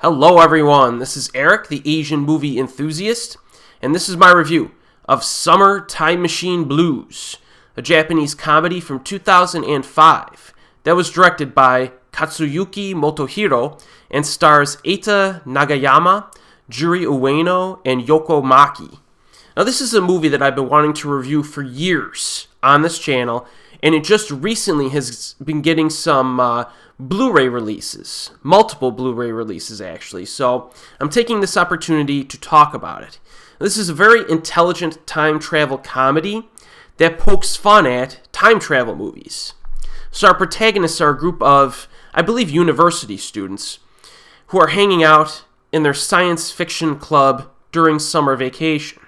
Hello everyone, this is Erik, the Asian movie enthusiast, and this is my review of Summer Time Machine Blues, a Japanese comedy from 2005 that was directed by Katsuyuki Motohiro and stars Eita Nagayama, Juri Ueno, and Yoko Maki. Now this is a movie that I've been wanting to review for years on this channel, and it just recently has been getting some Blu-ray releases, multiple Blu-ray releases actually, so I'm taking this opportunity to talk about it. This is a very intelligent time travel comedy that pokes fun at time travel movies. So our protagonists are a group of, I believe, university students who are hanging out in their science fiction club during summer vacation.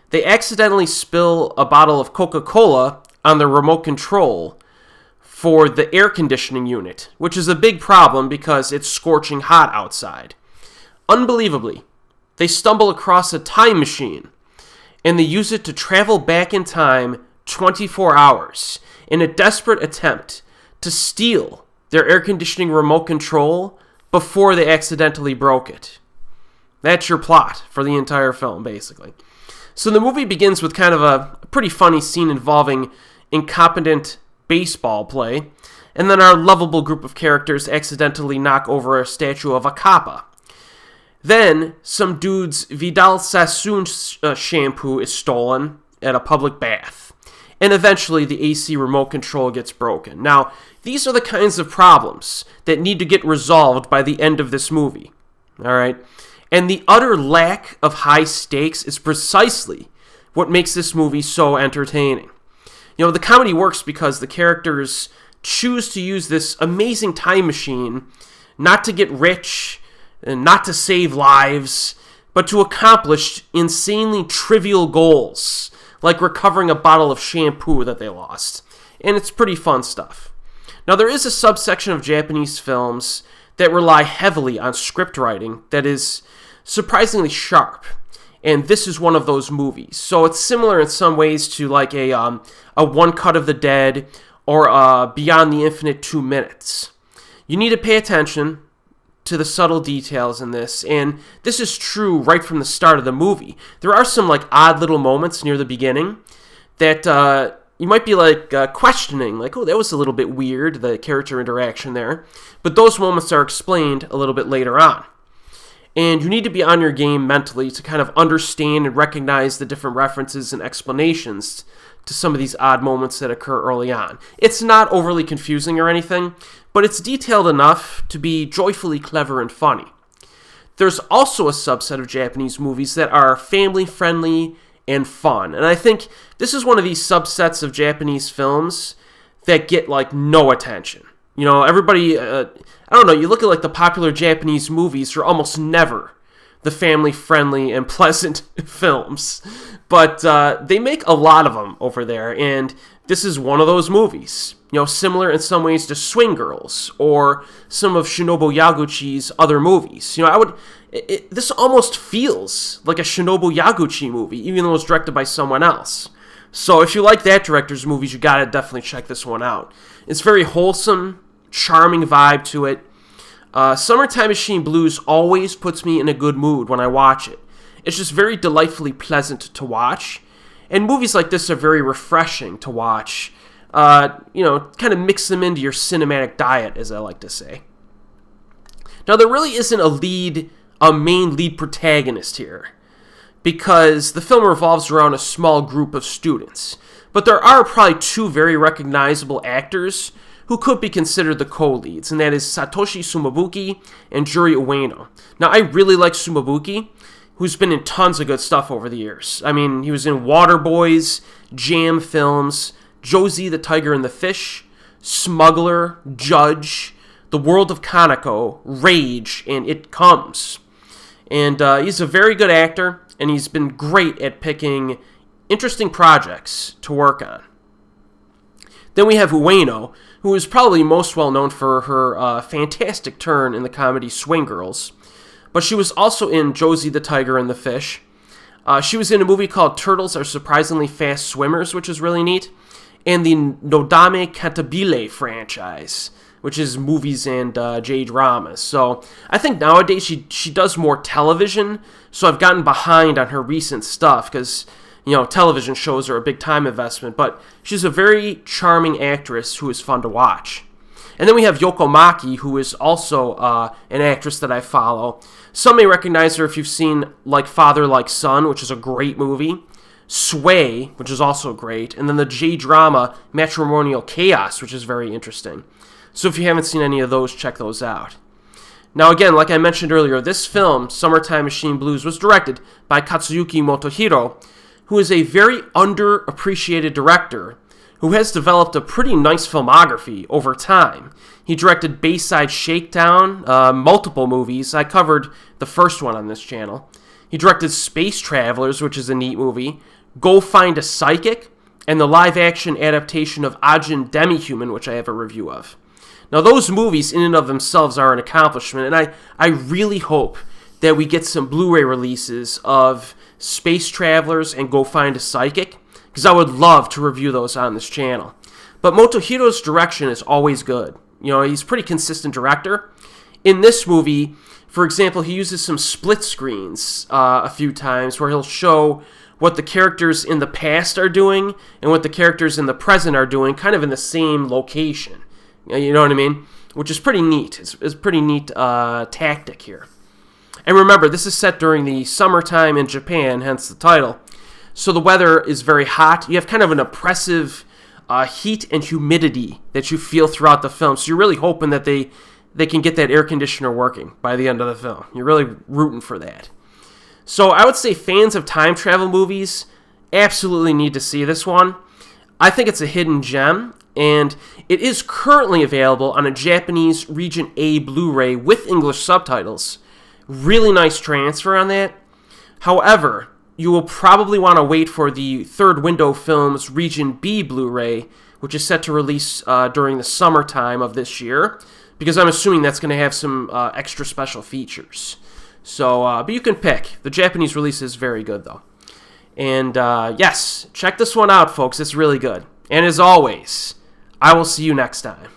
They accidentally spill a bottle of Coca Cola on the remote control for the air conditioning unit, which is a big problem because it's scorching hot outside. Unbelievably, they stumble across a time machine, and they use it to travel back in time 24 hours in a desperate attempt to steal their air conditioning remote control before they accidentally broke it. That's your plot for the entire film, basically. So the movie begins with kind of a pretty funny scene involving incompetent baseball play, and then our lovable group of characters accidentally knock over a statue of a kappa. Then, some dude's Vidal Sassoon shampoo is stolen at a public bath, and eventually the AC remote control gets broken. Now, these are the kinds of problems that need to get resolved by the end of this movie, alright? And the utter lack of high stakes is precisely what makes this movie so entertaining. You know, the comedy works because the characters choose to use this amazing time machine not to get rich and not to save lives, but to accomplish insanely trivial goals, like recovering a bottle of shampoo that they lost. And it's pretty fun stuff. Now, there is a subsection of Japanese films that rely heavily on script writing that is surprisingly sharp. And this is one of those movies. So it's similar in some ways to like a One Cut of the Dead or Beyond the Infinite 2 Minutes. You need to pay attention to the subtle details in this, and this is true right from the start of the movie. There are some like odd little moments near the beginning that you might be like questioning, like, oh, that was a little bit weird, the character interaction there. But those moments are explained a little bit later on. And you need to be on your game mentally to kind of understand and recognize the different references and explanations to some of these odd moments that occur early on. It's not overly confusing or anything, but it's detailed enough to be joyfully clever and funny. There's also a subset of Japanese movies that are family-friendly and fun, and I think this is one of these subsets of Japanese films that get, like, no attention. You know, everybody, I don't know, you look at like the popular Japanese movies, they're almost never the family-friendly and pleasant films. But they make a lot of them over there, and this is one of those movies. You know, similar in some ways to Swing Girls or some of Shinobu Yaguchi's other movies. You know, this almost feels like a Shinobu Yaguchi movie, even though it was directed by someone else. So if you like that director's movies, you gotta definitely check this one out. It's very wholesome, charming vibe to it. Summer Time Machine Blues always puts me in a good mood when I watch it. It's just very delightfully pleasant to watch. And movies like this are very refreshing to watch. You know, kind of mix them into your cinematic diet, as I like to say. Now, there really isn't a main lead protagonist here, because the film revolves around a small group of students. But there are probably two very recognizable actors who could be considered the co-leads, and that is Satoshi Sumabuki and Juri Ueno. Now, I really like Sumabuki, who's been in tons of good stuff over the years. I mean, he was in Waterboys, Jam Films, Josie the Tiger and the Fish, Smuggler, Judge, The World of Kaneko, Rage, and It Comes. And he's a very good actor, and he's been great at picking interesting projects to work on. Then we have Ueno, who is probably most well known for her fantastic turn in the comedy Swing Girls. But she was also in Josie the Tiger and the Fish. She was in a movie called Turtles Are Surprisingly Fast Swimmers, which is really neat. And the Nodame Cantabile franchise, which is movies and J-dramas. So I think nowadays she does more television, so I've gotten behind on her recent stuff because, television shows are a big time investment, but she's a very charming actress who is fun to watch. And then we have Yoko Maki, who is also an actress that I follow. Some may recognize her if you've seen Like Father, Like Son, which is a great movie, Sway, which is also great, and then the J-drama Matrimonial Chaos, which is very interesting. So if you haven't seen any of those, check those out. Now again, like I mentioned earlier, this film, Summertime Machine Blues, was directed by Katsuyuki Motohiro, who is a very underappreciated director who has developed a pretty nice filmography over time. He directed Bayside Shakedown, multiple movies. I covered the first one on this channel. He directed Space Travelers, which is a neat movie, Go Find a Psychic, and the live-action adaptation of Ajin Demi-Human, which I have a review of. Now, those movies in and of themselves are an accomplishment, and I really hope that we get some Blu-ray releases of Space Travelers and Go Find a Psychic, because I would love to review those on this channel. But Motohiro's direction is always good. He's a pretty consistent director. In this movie, for example, he uses some split screens a few times where he'll show what the characters in the past are doing and what the characters in the present are doing, kind of in the same location. You know what I mean? Which is pretty neat. It's a pretty neat tactic here. And remember, this is set during the summertime in Japan, hence the title. So the weather is very hot. You have kind of an oppressive heat and humidity that you feel throughout the film. So you're really hoping that they can get that air conditioner working by the end of the film. You're really rooting for that. So I would say fans of time travel movies absolutely need to see this one. I think it's a hidden gem, and it is currently available on a Japanese Region A Blu-ray with English subtitles. Really nice transfer on that. However, you will probably want to wait for the Third Window Films Region B Blu-ray, which is set to release during the summertime of this year, because I'm assuming that's going to have some extra special features. So, but you can pick. The Japanese release is very good, though. And yes, check this one out, folks. It's really good. And as always, I will see you next time.